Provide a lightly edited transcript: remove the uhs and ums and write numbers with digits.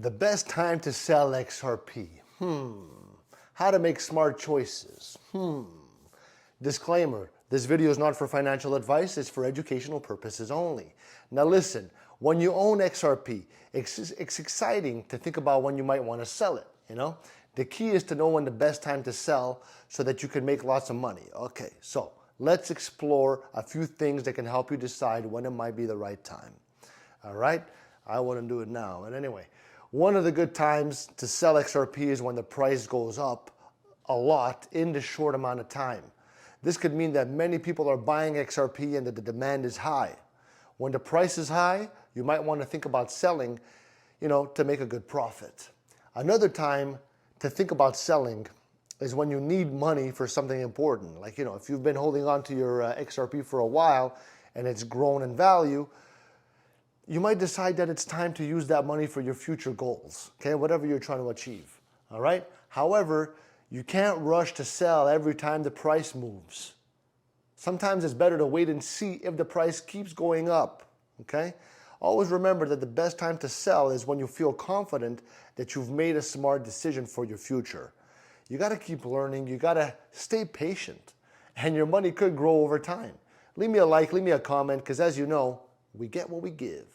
The best time to sell XRP. How to make smart choices. Disclaimer, this video is not for financial advice, it's for educational purposes only. Now listen, when you own XRP, it's exciting to think about when you might want to sell it, you know? The key is to know when the best time to sell so that you can make lots of money. Okay, so let's explore a few things that can help you decide when it might be the right time. All right? I wouldn't do it now, but anyway. One of the good times to sell XRP is when the price goes up a lot in the short amount of time. This could mean that many people are buying XRP and that the demand is high. When the price is high, you might want to think about selling, to make a good profit. Another time to think about selling is when you need money for something important. Like, if you've been holding on to your XRP for a while and it's grown in value, you might decide that it's time to use that money for your future goals, okay? Whatever you're trying to achieve, all right? However, you can't rush to sell every time the price moves. Sometimes it's better to wait and see if the price keeps going up, okay? Always remember that the best time to sell is when you feel confident that you've made a smart decision for your future. You gotta keep learning, you gotta stay patient, and your money could grow over time. Leave me a like, leave me a comment, because as you know, we get what we give.